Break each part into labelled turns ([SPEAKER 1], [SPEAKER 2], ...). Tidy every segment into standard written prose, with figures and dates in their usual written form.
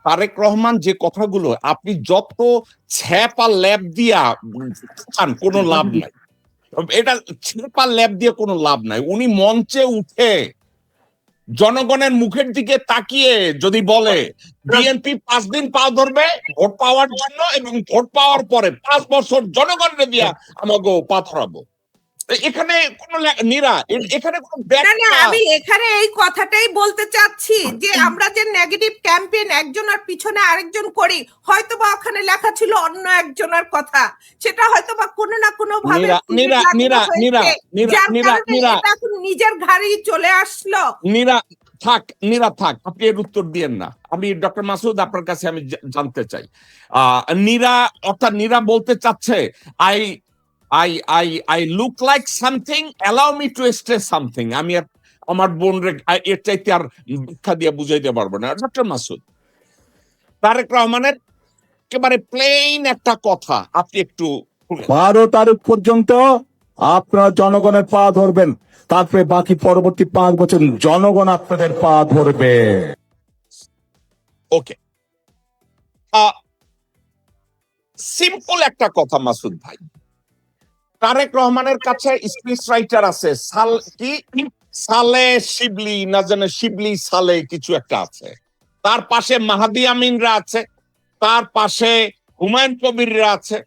[SPEAKER 1] তারেক রহমান যে কথাগুলো আপনি যত ছ্যাপা ল্যাব দিয়া চান, কোনো লাভ নাই। এটা ছ্যাপা ল্যাব দিয়ে কোনো লাভ নাই। উনি মঞ্চে উঠে জনগণের মুখের দিকে তাকিয়ে যদি বলে বিএনপি 5 দিন পা ধরবে ভোট পাওয়ার জন্য, এবং ভোট পাওয়ার পরে 5 বছর জনগণকে দিয়া আমাকে পা ধরাবো, এখানে কোনো এখানে কোনো
[SPEAKER 2] আমি এখানে এই কথাটাই বলতে চাচ্ছি যে আমরা যে নেগেটিভ ক্যাম্পেইন একজনের পিছনে আরেকজন করি, হয়তোবা ওখানে লেখা ছিল অন্য একজনের কথা, সেটা হয়তোবা কোনো না কোনো ভাবে এখন নিজের ঘাড়েই চলে আসলো।
[SPEAKER 1] থাক, আপনি এর উত্তর দিয়েন না। আমি ডক্টর মাসুদ আপনার কাছে আমি জানতে চাই, নীরা বলতে চাচ্ছে I look like something, allow me to stay something. আমি আমার বোন এর চাইতে আর ব্যাখ্যা দিয়ে বুঝাইতে পারবো না। ডক্টর মাসুদ, তারেক রহমানের একেবারে প্লেন একটা কথা আপনি একটু
[SPEAKER 3] 12 তারিখ পর্যন্ত আপনারা জনগণের পা ধরবেন, তারপরে বাকি পরবর্তী 5 বছর জনগণ আপনাদের পা ধরবে।
[SPEAKER 1] ওকে, সিম্পল একটা কথা মাসুদ ভাই, তারেক রহমানের কাছে স্পিচ রাইটার আছে, সালে শিবলি না জানে শিবলি সালে কিছু একটা আছে, তার পাশে মাহাদি আমিনরা আছে, তার পাশে হুমায়ুন কবিররা আছে,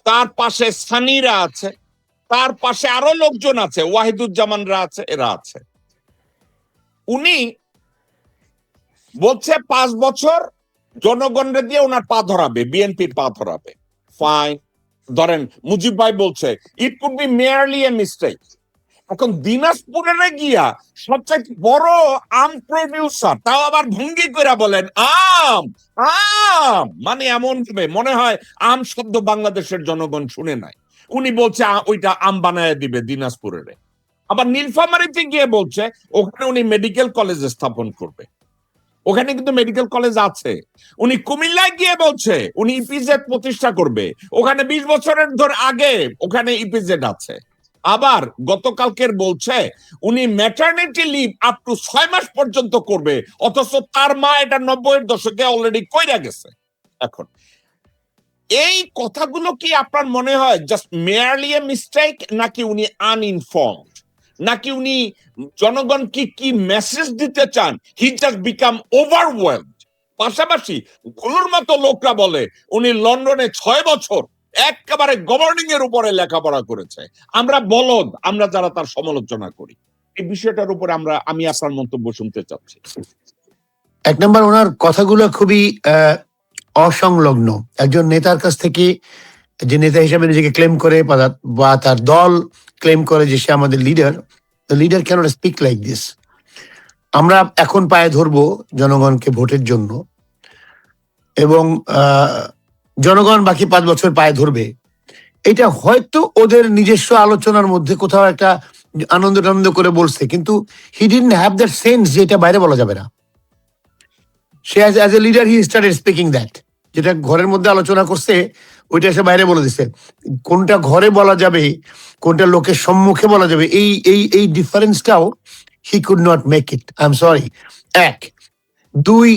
[SPEAKER 1] তার পাশে সানিরা আছে, তার পাশে আরো লোকজন আছে, ওয়াহিদুজ্জামানরা আছে, এরা আছে। উনি বলছে 5 বছর জনগণরে দিয়ে ওনার পা ধরাবে, বিএনপির পা ধরাবে। ফাইন, ধরেন মুজিব ভাই বলছে it could be merely a mistake. এখন দিনাজপুরে গিয়া সবচেয়ে বড় আম প্রডিউসার, তাও আবার ভঙ্গি করে বলেন আম আম, মানে এমন ভাবে মনে হয় আম শব্দ বাংলাদেশের জনগণ শুনে নাই। উনি বলছে ওইটা আম বানায় দিবে দিনাজপুরের। আবার নীলফামারীতে গিয়ে বলছে ওখানে উনি মেডিকেল কলেজ স্থাপন করবে, ওখানে কিন্তু মেডিকেল কলেজ আছে। উনি কুমিল্লায় গিয়ে বলছে উনি ইপিজেড প্রতিষ্ঠা করবে, ওখানে 20 বছরের আগে ওখানে ইপিজেড আছে। আবার গতকালকের বলছে উনি ম্যাটারনিটি লিভ আপ টু 6 মাস পর্যন্ত করবে, অথচ তার মা এটা 90-এর দশকে অলরেডি কইরা গেছে। এখন এই কথাগুলো কি আপনার মনে হয় জাস্ট মেয়ারলি এ মিস্টেক, নাকি উনি আনইনফর্মড, নাকি উনি জনগণকে কি মেসেজ দিতে চান হি জাস্ট বিকাম ওভারওয়েলমড? পাশাপাশি গুলোর মতো লোকরা বলে উনি লন্ডনে 6 বছর একেবারে গভর্নিং এর উপরে লেখাপড়া করেছে। আমরা বলদ, আমরা যারা তার সমালোচনা করি, এই বিষয়টার উপরে আমি আপনার মন্তব্য শুনতে চাচ্ছি।
[SPEAKER 4] এক নম্বর, ওনার কথাগুলো খুবই অসংলগ্ন। একজন নেতার কাছ থেকে, যে নেতা হিসেবে নিজেকে ক্লেম করে বা তার দল ক্লেম করে যে সে আমাদের leader, the leader cannot speak like this. আমরা এখন পায়ে ধরবো জনগণকে ভোটের জন্য, এবং জনগণ বাকি 5 বছর পায়ে ধরবে। এটা হয়তো ওদের নিজস্ব আলোচনার মধ্যে কোথাও একটা আনন্দ করে বলছে, কিন্তু he didn't have that sense যে এটা বাইরে বলা যাবে না। সে as a leader he started speaking that, যেটা ঘরের মধ্যে আলোচনা করছে ওইটা সে বাইরে বলে দিচ্ছে। কোনটা ঘরে বলা যাবে, কোনটা লোকের সম্মুখে বলা যাবে, এই ডিফারেন্সটাও he could not make it. I am sorry. 1 2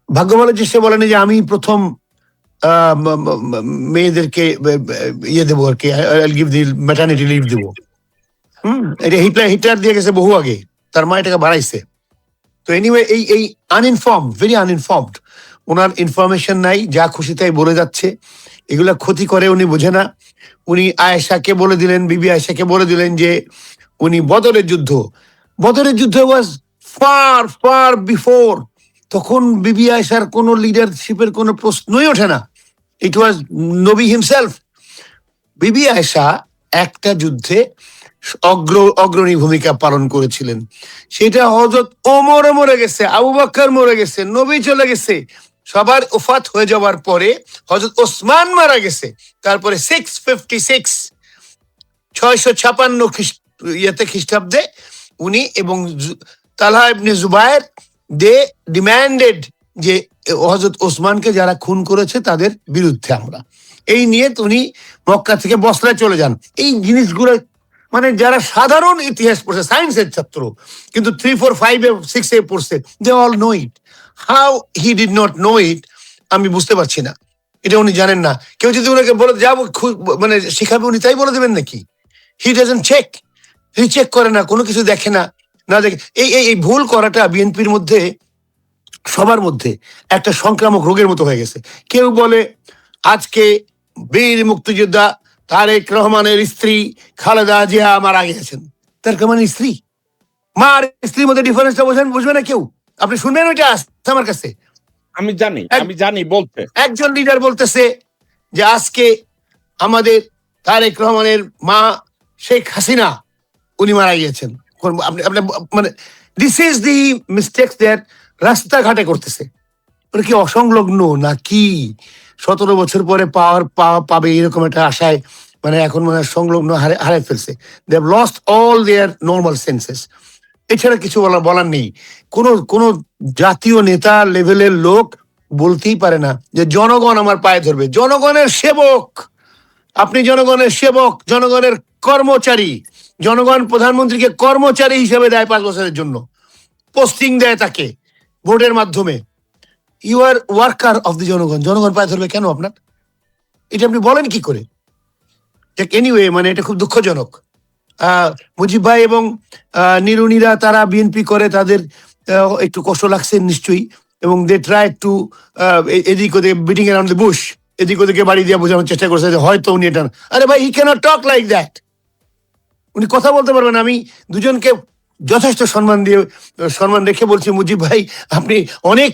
[SPEAKER 4] ভাগ্য ভালো যে সে বলেনি যে আমি প্রথম মেয়েদেরকে দেবো আর কি, গিভ দি ম্যাটারনিটি লিভ দেবো। এটা হিটলার দিয়ে গেছে বহু আগে, তার মা এটাকে বাড়াইছে। তো এনিওয়ে এই আনইনফর্মড, ভেরি আনইনফর্মড, ওনার ইনফরমেশন নাই, যা খুশি তাই বলে যাচ্ছে। এগুলা ক্ষতি করে, উনি বোঝে না। উনি আয়েশাকে বলে দিলেন, বিবি আয়েশাকে বলে দিলেন যে উনি বদরের যুদ্ধ ওয়াজ ফার ফার বিফোর। তখন বিবি আয়েশার কোনো লিডারশিপের কোনো প্রশ্নই ওঠে না। ইট ওয়াজ নবী হিমসেলফ। বিবি আয়েশা একটা যুদ্ধে অগ্রণী ভূমিকা পালন করেছিলেন। সেটা হযরত ওমর মরে গেছে, আবু বকর মরে গেছে, নবী চলে গেছে, সবার ওফাত হয়ে যাওয়ার পরে হযরত ওসমান মারা গেছে। তারপরে 656 খ্রিস্টাব্দে উনি এবং তালহা ইবনে জুবায়ের দে ডিমান্ডেড যে হযরত ওসমানকে যারা খুন করেছে তাদের বিরুদ্ধে আমরা, এই নিয়ে উনি মক্কা থেকে বসরায় চলে যান। এই জিনিসগুলো মানে যারা সাধারণ ইতিহাস পড়ছে, সায়েন্সের ছাত্র, কিন্তু 3, 4, 5, 6 পড়ছে, they all know it. How he did not know it আমি বুঝতে পারছি না। এটা উনি জানেন না। কেউ যদি ওনাকে বলে যাবো মানে শিখাবে, উনি তাই বলে দেবেন নাকি? He doesn't check, he check করে না, কোনো কিছু দেখে না, না দেখে। এই ভুল করাটা বিএনপির মধ্যে, সবার মধ্যে একটা সংক্রামক রোগের মতো হয়ে গেছে। কেউ বলে আজকে বীর মুক্তিযোদ্ধা তারেক রহমানের স্ত্রী খালেদা জিয়া মারা গেছেন। তারেক রহমানের স্ত্রী, মা আর স্ত্রীর মধ্যে ডিফারেন্সটা বুঝবে না কেউ? আপনি শুনবেন ওইটা আসছে আমার কাছে।
[SPEAKER 1] আমি জানি বলতে
[SPEAKER 4] একজন লিডার বলতেছে যে আজকে আমাদের তারেক রহমানের মা শেখ হাসিনা উনি মারা গিয়েছেন। আপনি মানে this is the mistakes that রাস্তাঘাটে করতেছে। ওরা কি অসংলগ্ন নাকি 17 বছর পরে পাবে এরকম একটা আশায়, মানে এখন মানে সংলগ্ন হারাই ফেলছে। They have lost all their normal senses. এছাড়া কিছু বলার নেই। কোন জাতীয় নেতা লেভেলের লোক বলতেই পারে না যে জনগণ আমার পায়ে ধরবে। জনগণের সেবক আপনি, জনগণের সেবক, জনগণের কর্মচারী। জনগণ প্রধানমন্ত্রীকে কর্মচারী হিসেবে দেয় 5 বছরের জন্য, পোস্টিং দেয় তাকে ভোটের মাধ্যমে। You are worker of the জনগণ। জনগণ পায়ে ধরবে কেন আপনার? এটা আপনি বলেন কি করে? এনিওয়ে, মানে এটা খুব দুঃখজনক। মুজিব ভাই এবং নিরুনিরা তারা বিএনপি করে, তাদের একটু কষ্ট লাগছে নিশ্চয়ই, এবং দে ট্রাই টু এদিক ওদিকে বিটিং অ্যারাউন্ড দ্য বুশ, এদিক ওদিকে বাড়ি দিয়ে বোঝানোর চেষ্টা করছে যে হয়তো উনি এটা। আরে ভাই, হি ক্যানট টক লাইক দ্যাট। উনি কথা বলতে পারবেন। আমি দুজনকে যথেষ্ট সম্মান রেখে বলছি, মুজিব ভাই আপনি অনেক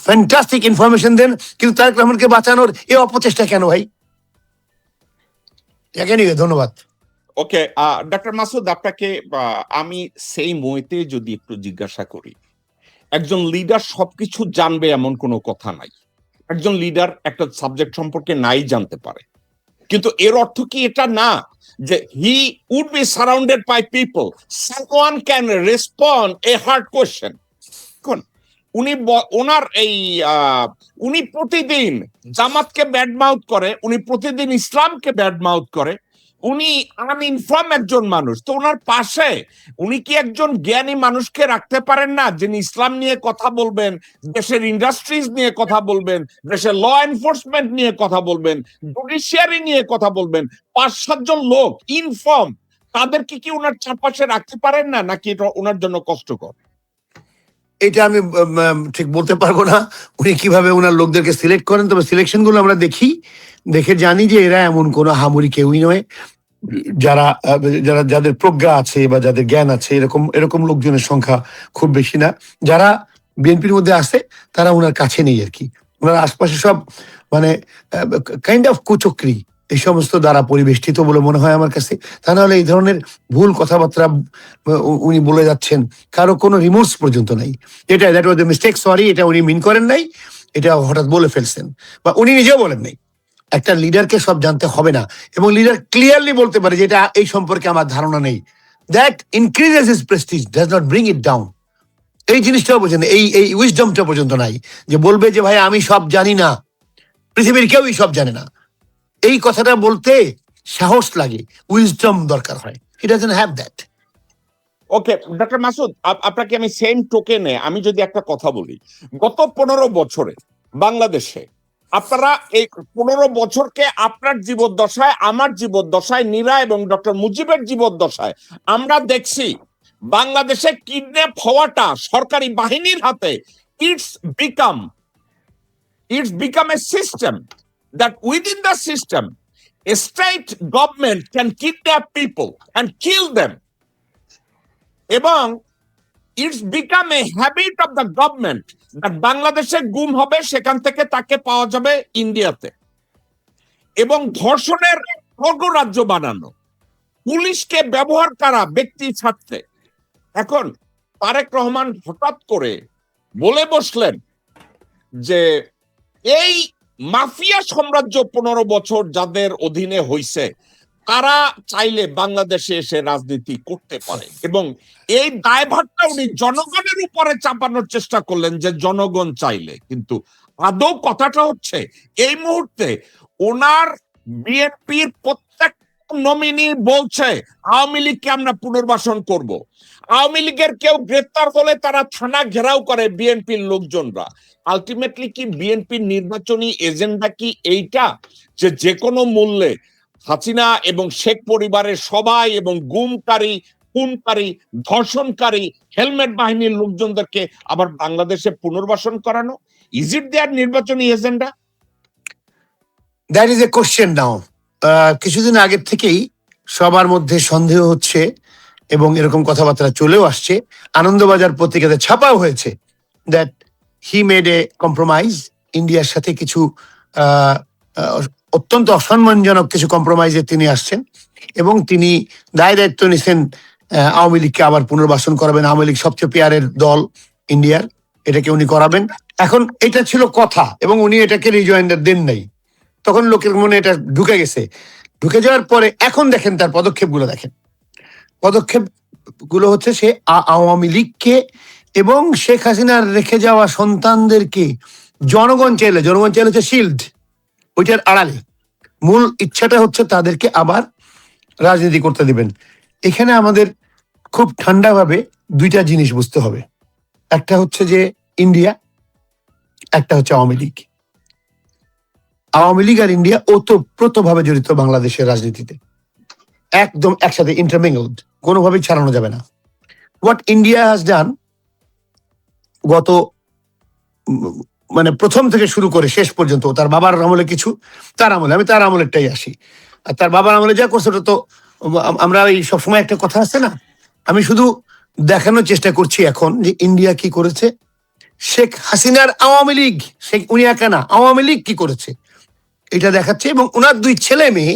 [SPEAKER 4] ফ্যান্টাস্টিক ইনফরমেশন দেন, কিন্তু তারেক রহমানকে বাঁচানোর এই অপচেষ্টা কেন ভাই? ধন্যবাদ।
[SPEAKER 1] ওকে, ডক্টর মাসুদ, আপনাকে আমি সেই মইতে যদি একটু জিজ্ঞাসা করি, একজন লিডার সবকিছু জানবে এমন কোনো কথা নাই। একজন লিডার একটা সাবজেক্ট সম্পর্কে নাই জানতে পারে, কিন্তু এর অর্থ কি এটা না যে he would be surrounded by people, someone can respond a hard question. উনি প্রতিদিন জামাতকে ব্যাড মাউথ করে, উনি প্রতিদিন ইসলামকে ব্যাড মাউথ করে, উনি আনইনফর্ম একজন মানুষ। তো ওনার পাশে উনি কি একজন জ্ঞানী মানুষকে রাখতে পারেন না, যিনি ইসলাম নিয়ে কথা বলবেন, দেশের ইন্ডাস্ট্রিজ নিয়ে কথা বলবেন, দেশের ল এনফোর্সমেন্ট নিয়ে কথা বলবেন, জুডিশিয়ারি নিয়ে কথা বলবেন? 5-7 জন লোক ইনফর্ম, তাদেরকে কি ওনার চারপাশে রাখতে পারেন না, নাকি এটা ওনার জন্য কষ্টকর?
[SPEAKER 4] এটা আমি ঠিক বলতে পারবো না উনি কিভাবে ওনার লোকদেরকে সিলেক্ট করেন। তবে সিলেকশন গুলো আমরা দেখে জানি যে এরা এমন কোনো হামুরি কেউই নয়। যাদের প্রজ্ঞা আছে বা যাদের জ্ঞান আছে, এরকম লোকজনের সংখ্যা খুব বেশি না। যারা বিএনপির মধ্যে আছে তারা ওনার কাছে নেই আর কি। ওনার আশপাশে সব মানে কাইন্ড অফ কুচক্রি এই সমস্ত দ্বারা পরিবেষ্টিত বলে মনে হয় আমার কাছে। তা নাহলে এই ধরনের ভুল কথাবার্তা উনি বলে যাচ্ছেন, কারো কোনো রিমোর্স পর্যন্ত নাই। That was the mistake, sorry, এটা উনি মিন করেন নাই, এটা হঠাৎ বলে ফেলছেন, বা উনি নিজেও বলেন নাই। একটা লিডারকে সব জানতে হবে না, এবং লিডার ক্লিয়ারলি বলতে পারে যে এটা এই সম্পর্কে আমার ধারণা নেই। That increases his Prestige, does not bring it down. এই জিনিসটাও বোঝেন, এই উইজডমটা পর্যন্ত নাই যে বলবে যে ভাই আমি সব জানি না, পৃথিবীর কেউই সব জানে না। এই কথাটা বলতে সাহস লাগে, উইজডম দরকার হয়। He doesn't have that.
[SPEAKER 1] Okay, doctor Masud, আপনাকে আমি সেম টোকেনে আমি যদি একটা কথা বলি, গত 15 বছরে বাংলাদেশে আপনারা এই 15 বছরকে আপনার জীবদ্দশায়, আমার জীবদ্দশায়, নীরা এবং ডক্টর মুজিবের জীবদ্দশায় আমরা দেখছি বাংলাদেশে কিডন্যাপ হওয়াটা সরকারি বাহিনীর হাতে, it's become a system, that within the system a state government can kidnap people and kill them, এবং it's become a habit of the government that বাংলাদেশে গুম হবে, সেখান থেকে তাকে পাওয়া যাবে ইন্ডিয়াতে, এবং ধর্ষণের অগ্ররাজ্য বানানো, পুলিশকে ব্যবহার করা ব্যক্তি ছাড়তে। এখন তারেক রহমান হঠাৎ করে বলে বসলেন যে এই মাফিয়া সাম্রাজ্য 15 বছর যাদের অধীনে হইছে তারা চাইলে বাংলাদেশে এসে রাজনীতি করতে পারে, এবং এই দায়ভারটা উনি জনগণের উপরে চাপানোর চেষ্টা করলেন যে জনগণ চাইলে। কিন্তু আদৌ কথাটা হচ্ছে এই মুহূর্তে ওনার বিএনপির প্রত্যেকটা নমিনি বলছে আওয়ামী লীগকে আমরা পুনর্বাসন করব, আওয়ামী লীগের কেউ গ্রেফতার হলে তারা থানা ঘেরাও করে বিএনপির লোকজনরা। আলটিমেটলি কি বিএনপির নির্বাচনী এজেন্ডা কি এইটা, যে যে কোনো মূল্যে হাসিনা এবং শেখ পরিবারের সবাই এবং গুমকারী, খুনকারী, ধর্ষণকারী, হেলমেট বাহিনীর লোকজনদেরকে আবার বাংলাদেশে পুনর্বাসন করানো? ইজ ইট দেয়ার নির্বাচনী agenda?
[SPEAKER 4] That is a question now. কিছুদিন আগের থেকেই সবার মধ্যে সন্দেহ হচ্ছে এবং এরকম কথাবার্তা চলেও আসছে, আনন্দবাজার পত্রিকাতে ছাপাও হয়েছে that he made a compromise, ইন্ডিয়ার সাথে কিছু অত্যন্ত অসম্মানজনক কিছু কম্প্রোমাইজে তিনি আসছেন এবং তিনি দায়িত্ব নিছেন আওয়ামী লীগকে আবার পুনর্বাসন করাবেন। আওয়ামী লীগ সবচেয়ে পেয়ারের দল ইন্ডিয়ার, এটাকে উনি করাবেন। এখন এটা ছিল কথা এবং উনি এটাকে রিজয়েন্ডার দেন নাই, তখন লোকের মনে এটা ঢুকে গেছে। ঢুকে যাওয়ার পরে এখন দেখেন তার পদক্ষেপগুলো, দেখেন পদক্ষেপগুলো হচ্ছে সে আওয়ামী লীগকে এবং শেখ হাসিনার রেখে যাওয়া সন্তানদেরকে জনগণ চাইলে হচ্ছে শিল্ড, ওইটার আড়ালে মূল ইচ্ছাটা হচ্ছে তাদেরকে আবার রাজনীতি করতে দিবেন। এখানে আমাদের খুব ঠান্ডাভাবে দুইটা জিনিস বুঝতে হবে, একটা হচ্ছে যে ইন্ডিয়া, একটা হচ্ছে আওয়ামী লীগ। আওয়ামী লীগ আর ইন্ডিয়া ওতপ্রোতভাবে জড়িত বাংলাদেশের রাজনীতিতে, একদম একসাথে ইন্টারমিংলড, কোনোভাবেই ছাড়ানো যাবে না। হোয়াট ইন্ডিয়া হ্যাজ ডান গত মানে প্রথম থেকে শুরু করে শেষ পর্যন্ত, তার বাবার আমলে কিছু, তার আমলে, আমি তার আমলেরটাই আসি, আর তার বাবার আমলে যা করছে ওটা তো আমরা এই সবসময় একটা কথা আছে না, আমি শুধু দেখানোর চেষ্টা করছি এখন যে ইন্ডিয়া কি করেছে, শেখ হাসিনার আওয়ামী লীগ, উনি একা না, আওয়ামী লীগ কি করেছে এটা দেখাচ্ছে, এবং ওনার দুই ছেলে মেয়ে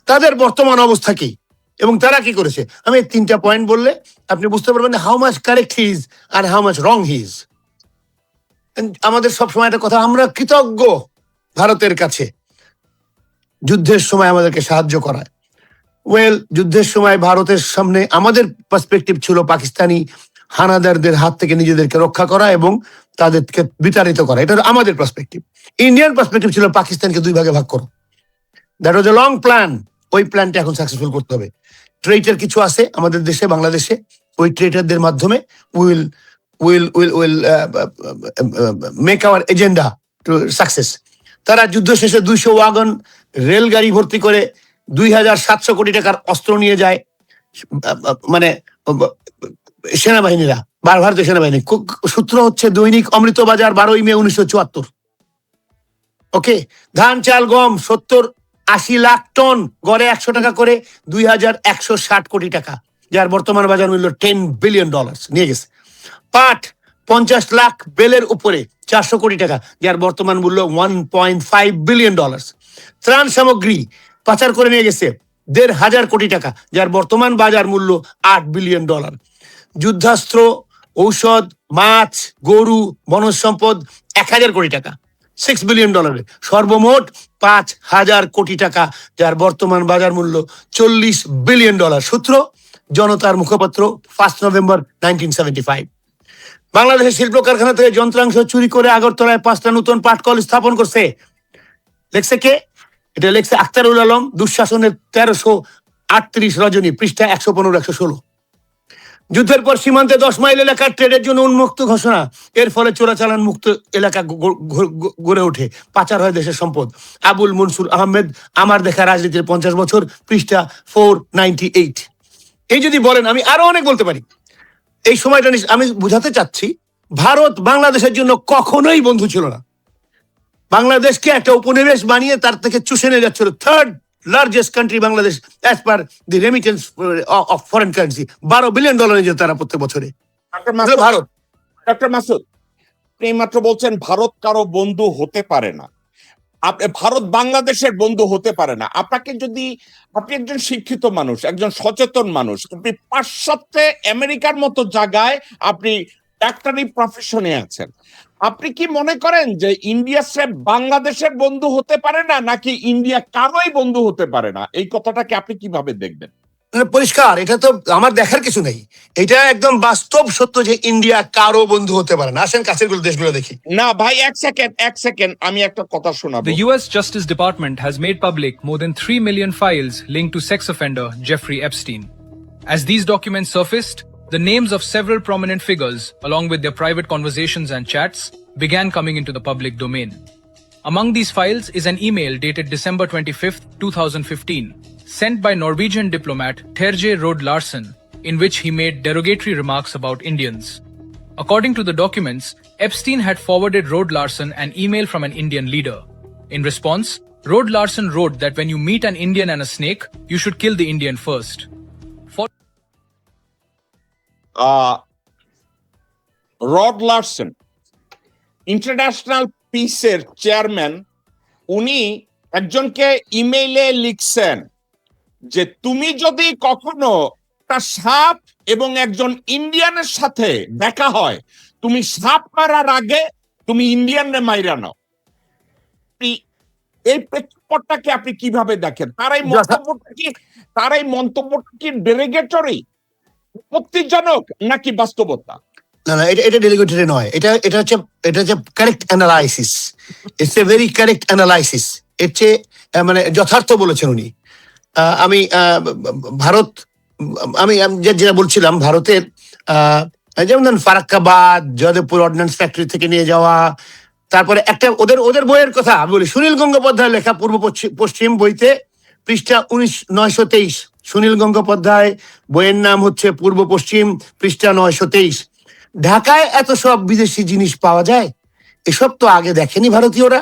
[SPEAKER 4] তাদের বর্তমান অবস্থা কি এবং তারা কি করেছে। আমি তিনটা পয়েন্ট বললে আপনি বুঝতে পারবেন how much correct he is আর how much wrong he is. আমাদের সবসময় একটা কথা, আমরা কৃতজ্ঞ ভারতের কাছে, যুদ্ধের সময় আমাদেরকে সাহায্য করায়। ওয়েল, যুদ্ধের সময় ভারতের সামনে আমাদের পার্সপেক্টিভ ছিল পাকিস্তানি হানাদারদের হাত থেকে নিজেদেরকে রক্ষা করা এবং তাদেরকে বিতাড়িত করা, এটা আমাদের পার্সপেক্টিভ। ইন্ডিয়ান পার্সপেক্টিভ ছিল পাকিস্তানকে দুই ভাগে ভাগ করো। That was a long plan. ওই প্ল্যানটা এখন সাকসেসফুল করতে হবে। ট্রেটার কিছু আছে আমাদের দেশে, বাংলাদেশে, ওই ট্রেটারদের মাধ্যমে will make our agenda to success. তারা যুদ্ধ শেষে 200 ওয়াগন রেলগাড়ি ভর্তি করে 2700 কোটি টাকার অস্ত্র নিয়ে যায়, মানে সেনাবাহিনীরা, ভারতীয় সেনাবাহিনী। সূত্র হচ্ছে দৈনিক অমৃতবাজার 12ই মে 1974। ওকে, ধান চাল গম 70-80 লাখ টন, গড়ে 100 টাকা করে 2160 কোটি টাকা, যার বর্তমান বাজার মূল্য $10 বিলিয়ন নিয়ে গেছে। পাট 50 লাখ বেলের উপরে 400 কোটি টাকা, যার বর্তমান মূল্য $1.5 বিলিয়ন। ত্রাণ সামগ্রী পাচার করে নিয়ে গেছে 1,500 কোটি টাকা, যার বর্তমান বাজার মূল্য $8 বিলিয়ন। যুদ্ধাস্ত্র, ঔষধ, মাছ, গরু, বনজ সম্পদ 1000 কোটি টাকা, $6 বিলিয়ন। সর্বমোট 5000 কোটি টাকা, যার বর্তমান বাজার মূল্য $40 বিলিয়ন। সূত্র জনতার মুখপাত্র, 1 নভেম্বর 1975। বাংলাদেশের শিল্প কারখানা থেকে যন্ত্রাংশ চুরি করে আগরতলায় 5টা নতুন পাট কল স্থাপন করছে। লেখছে কে? এটা লেখছে আখতারুল আলম, দুঃশাসনের 1338 রজনী, পৃষ্ঠা 115-116। যুদ্ধের পর সীমান্তে 10 মাইল এলাকা ট্রেডের জন্য উন্মুক্ত ঘোষণা। এর ফলে চোরাচালান মুক্ত এলাকা গড়ে ওঠে, পাচার হয় দেশের সম্পদ। আবুল মনসুর আহমেদ, আমার দেখা রাজনীতির 50 বছর, পৃষ্ঠা 498। এই যদি বলেন, আমি আরো অনেক বলতে পারি। এই সময়টা আমি বুঝাতে চাচ্ছি, ভারত বাংলাদেশের জন্য কখনোই বন্ধু ছিল না। বাংলাদেশকে একটা উপনিবেশ বানিয়ে তার থেকে চুষে নিয়ে যাচ্ছিল। 3rd largest country Bangladesh as per the remittance of foreign currency, $12 billion নিয়ে তারা প্রত্যেক বছরে। ভারত,
[SPEAKER 1] ডক্টর মাসুদ, আপনি মাত্র বলছেন ভারত কারো বন্ধু হতে পারে না, ভারত বাংলাদেশের বন্ধু হতে পারে না। আপনাকে যদি, আপনি একজন শিক্ষিত মানুষ, একজন সচেতন মানুষ, আপনি পাশ্চাত্যে আমেরিকার মতো জায়গায় আপনি ডাক্তারি প্রফেশনে আছেন, আপনি কি মনে করেন যে ইন্ডিয়া স্রেফ বাংলাদেশের বন্ধু হতে পারে না, নাকি ইন্ডিয়া কারোই বন্ধু হতে পারে না? এই কথাটাকে আপনি কিভাবে দেখবেন?
[SPEAKER 4] পরিষ্কার, এটা তো আমার দেখার কিছু নেই, এটা একদম বাস্তব সত্য যে ইন্ডিয়া কারো বন্ধু হতে পারে না। আসেন কাছের দেশগুলো দেখি।
[SPEAKER 1] না ভাই, এক সেকেন্ড আমি একটা কথা শোনাবো।
[SPEAKER 5] The US Justice Department has made public more than 3 million files linked to sex offender Jeffrey Epstein. As these documents surfaced, the names of several prominent figures, along with their private conversations and chats, began coming into the public domain. Among these files is an email dated December 25th, 2015, sent by Norwegian diplomat Terje Rod Larsen, in which he made derogatory remarks about Indians. According to the documents, Epstein had forwarded Rod Larsen an email from an Indian leader. In response, Rod Larsen wrote that when you meet an Indian and a snake, you should kill the Indian first.
[SPEAKER 1] Rod Larson, international পিসের chairman, উনি একজনকে ইমেইলে লিখছেন যে তুমি যদি কখনো একটা সাপ এবং একজন ইন্ডিয়ানের সাথে দেখা হয়, তুমি সাপ মারার আগে তুমি ইন্ডিয়ানরে মাইরা নাও। এই প্রেক্ষাপটটাকে আপনি কিভাবে দেখেন? তার এই মন্তব্যটা কি ডেরিগেটরি, আপত্তিজনক নাকি বাস্তবতা?
[SPEAKER 4] না না, এটা ডেলিগেটরি নয়, এটা হচ্ছে correct analysis. It's a very correct analysis. এর চেয়ে মানে যথার্থ বলেছেন উনি। আমি ভারত, আমি যেটা বলছিলাম, ভারতের যেমন ধরেন ফারাক্কাবাদ, জয়দেবপুর অর্ডিন্যান্স ফ্যাক্টরি থেকে নিয়ে যাওয়া, তারপরে একটা ওদের বইয়ের কথা আমি বলি, সুনীল গঙ্গোপাধ্যায় লেখা পূর্ব পশ্চিম বইতে পৃষ্ঠা 923, সুনীল গঙ্গোপাধ্যায় বইয়ের নাম হচ্ছে পূর্ব পশ্চিম, পৃষ্ঠা 923। ঢাকায় এত সব বিদেশি জিনিস পাওয়া যায়, এসব তো আগে দেখেনি ভারতীয়রা।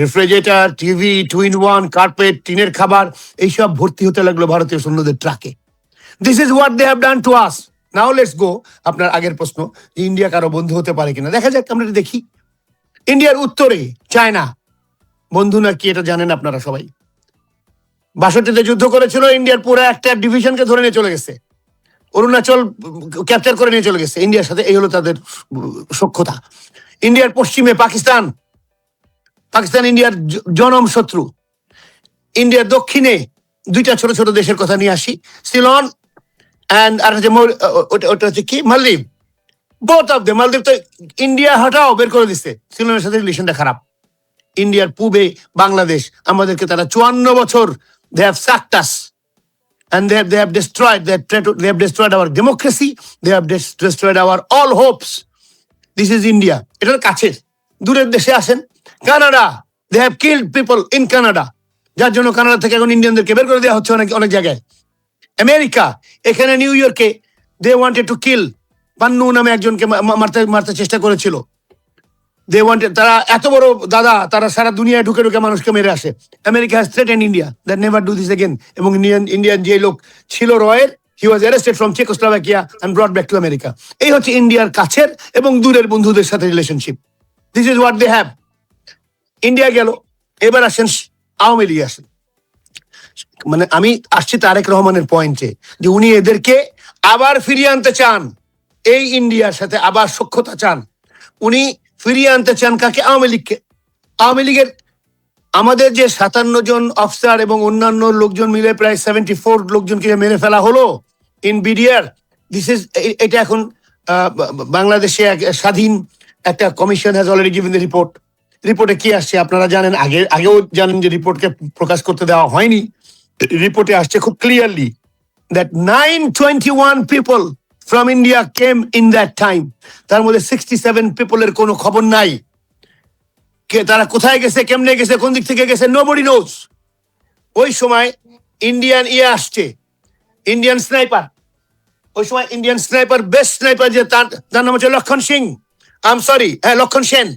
[SPEAKER 4] রেফ্রিজারেটর, টিভি, 2-in-1, কার্পেট, টিনের খাবার, এইসব ভর্তি হতে লাগলো ভারতীয় সৈন্যদের ট্রাকে। This is what they have done to us. Now let's go আপনার আগের প্রশ্ন যে ইন্ডিয়া কারো বন্ধু হতে পারে কিনা। দেখা যাক, আমরা দেখি। ইন্ডিয়ার উত্তরে চায়না বন্ধু না কি এটা জানেন আপনারা সবাই। 62-তে যুদ্ধ করেছিল, ইন্ডিয়ার পুরো একটা ডিভিশনকে ধরে নিয়ে চলে গেছে, অরুণাচল ক্যাপচার করে নিয়ে চলে গেছে ইন্ডিয়ার সাথে। এই হলো তাদের সখ্যতা। ইন্ডিয়ার পশ্চিমে পাকিস্তান ইন্ডিয়ার জনম শত্রু। ইন্ডিয়ার দক্ষিণে দুইটা ছোট ছোট দেশের কথা নিয়ে আসি, সিলন এন্ড আর হচ্ছে ওটা হচ্ছে কি মালদ্বীপ। বোথ অফ দ্য মালদ্বীপ তো ইন্ডিয়া হটাও বের করে দিচ্ছে, সিলনের সাথে রিলেশনটা খারাপ। ইন্ডিয়ার পূবে বাংলাদেশ, আমাদেরকে তারা 54 বছর they have sacked us and they have destroyed our democracy, they have destroyed our all hopes. This is India. এটার কাছে। দূরের দেশে আসেন, Canada, they have killed people in Canada, যার জন্য কানাডা থেকে এখন ইন্ডিয়ানদেরকে বের করে দেওয়া হচ্ছে অনেক জায়গায়। আমেরিকা, এখানে নিউ ইয়র্কে they wanted to kill Pannu নামে একজনকে মারতে চেষ্টা করেছিল। তারা এত বড় দাদা, তারা সারা দুনিয়ায় ঢুকে ঢুকে মানুষকে মেরে আসে। America has threatened India that never do this again. এবং ইন্ডিয়ান যে লোক ছিল রয়ের, he was arrested from Czechoslovakia and brought back to America. এই হচ্ছে ইন্ডিয়ার কাছের এবং দূরের বন্ধুদের সাথে relationship. This is what they have. India গেল, এবার আসেন আওয়ামী লীগ আসেন। মানে আমি আসছি তারেক রহমানের পয়েন্টে যে উনি এদেরকে আবার ফিরিয়ে আনতে চান, এই ইন্ডিয়ার সাথে আবার সখ্যতা চান। উনি ফিরিয়ে আনতে চান কাকে? আওয়ামী লীগকে। আওয়ামী লীগের আমাদের যে 57 জন অফিসার এবং অন্যান্য লোকজন মিলে প্রায় 74 লোকজনকে মেরে ফেলা হলো ইন বিডিআর। দিস ইজ, এটা এখন বাংলাদেশে স্বাধীন একটা commission has already given the report. রিপোর্টে কি আসছে আপনারা জানেন, আগেও জানেন যে রিপোর্টকে প্রকাশ করতে দেওয়া হয়নি। রিপোর্টে আসছে খুব clearly that 921 people from India came in that time. তার মধ্যে 67 পিপলের কোনো খবর নাই। তারা কোথায় গেছে, কেমনে গেছে, কোন দিক থেকে গেছে, nobody knows. ওই সময় ইন্ডিয়ান আসছে, ইন্ডিয়ান স্নাইপার। ওই সময় ইন্ডিয়ান স্নাইপার, বেস্ট স্নাইপার যে তার নাম হচ্ছে লক্ষণ সিং, লক্ষণ সেন।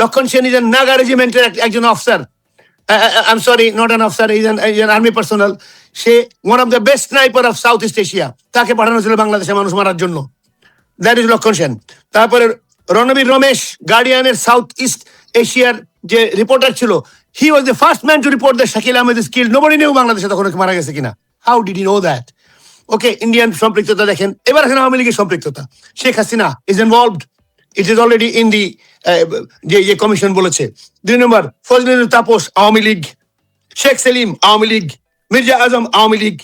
[SPEAKER 4] লক্ষণ সেন ইজ নাগা রেজিমেন্টের একজন officer. I'm sorry, not an officer, he's an army personnel. Say one of the best sniper of South East Asia. তাকে পাঠানো হয়েছিল বাংলাদেশে মানুষ মারার জন্য। That is Lakshman Sen. তারপরে রণবীর রমেশ, গার্ডিয়ানের সাউথ ইস্ট এশিয়ার যে রিপোর্টার ছিল, he was the first man to report that Shakil Ahmed is killed. Nobody knew বাংলাদেশে তখন মারা গেছে কিনা। How did you know that? Okay, Indian সম্পৃক্ততা দেখেন। এবার এখন আওয়ামী লীগের সম্পৃক্ততা। Sheikh Hasina is involved, it is already in the যে কমিশন বলেছে। 2 নম্বর, ফজলুল তাপস আওয়ামী লীগ, শেখ সেলিম আওয়ামী লীগ, মির্জা আজম আওয়ামী লীগ,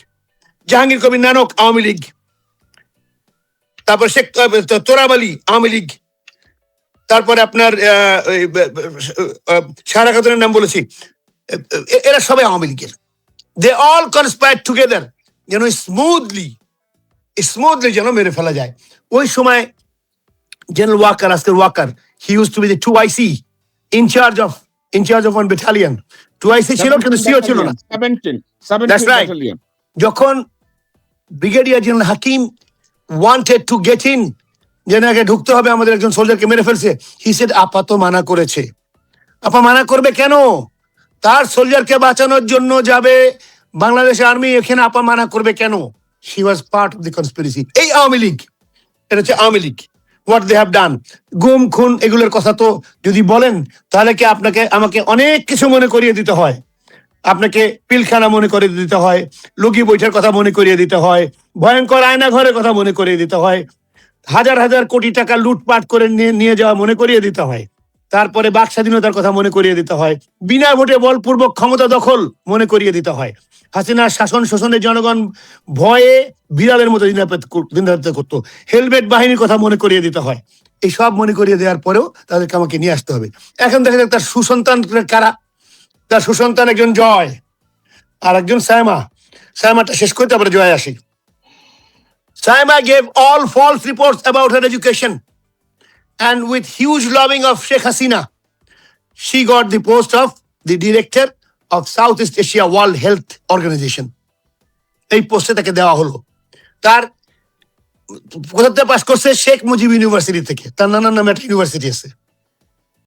[SPEAKER 4] জাহাঙ্গীর কবির নানক আওয়ামী লীগ, তারপর শেখ তোরাব আলী আওয়ামী লীগ, তারপরে আপনার সারা খাতুনের নাম বলেছি, এরা সবাই আওয়ামী লীগের। দে অল কনস্পায়ার টুগেদার যেন স্মুথলি যেন মেরে ফেলা যায়। ওই সময় জেনারেল ওয়াকার, আজকের Waker, he use to be the 2IC in charge of one battalion. 2IC ছিল কিন্তু সিও ছিল না।
[SPEAKER 1] 17
[SPEAKER 4] That's right.
[SPEAKER 1] battalion.
[SPEAKER 4] যখন brigadier general Hakim wanted to get in, যেন আগে ঢুকতে হবে, আমাদের একজন সোলজারকে মেরে ফেলছে, হি সেড আপা তো মানা করেছে। আপা মানা করবে কেন? তার সোলজারকে বাঁচানোর জন্য যাবে বাংলাদেশ আর্মি, এখানে আপা মানা করবে কেন? She was part of the conspiracy. এই আওয়ামী লীগ, এটা হচ্ছে Awami League. What they have done, গুম খুন এগুলোর কথা তো যদি বলেন তাহলে কি আমাকে অনেক কিছু মনে করিয়ে দিতে হয়। আপনাকে পিলখানা মনে করে দিতে হয়, লগি বৈঠার কথা মনে করিয়ে দিতে হয়, ভয়ঙ্কর আয়না ঘরের কথা মনে করিয়ে দিতে হয়, হাজার হাজার কোটি টাকা লুটপাট করে নিয়ে যাওয়া মনে করিয়ে দিতে হয়, তারপরে বাক স্বাধীনতার কথা মনে করিয়ে দিতে হয়, বিনা ভোটে বলপূর্বক ক্ষমতা দখল মনে করিয়ে দিতে হয়, হাসিনার শাসন শোষণে জনগণ ভয়ে বিড়ালের মতো দিনরাত করতো, হেলমেট বাহিনীর কথা মনে করিয়ে দিতে হয়। এই সব মনে করিয়ে দেওয়ার পরেও তাদেরকে আমাকে নিয়ে আসতে হবে। এখন দেখা যাক তার সুসন্তান কারা। তার সুসন্তান একজন জয় আর একজন সায়মাটা শেষ করে তারপরে জয় আসি। Saima gave all false reports about her education, and with huge lobbying of Sheikh Hasina, she got the post of the director of Southeast Asia World Health Organization. এই পোস্টে তাকে দেওয়া হলো। তার কোথা থেকে পাস করছে? শেখ মুজিব ইউনিভার্সিটি থেকে। তার নানার নামে একটা ইউনিভার্সিটি আছে।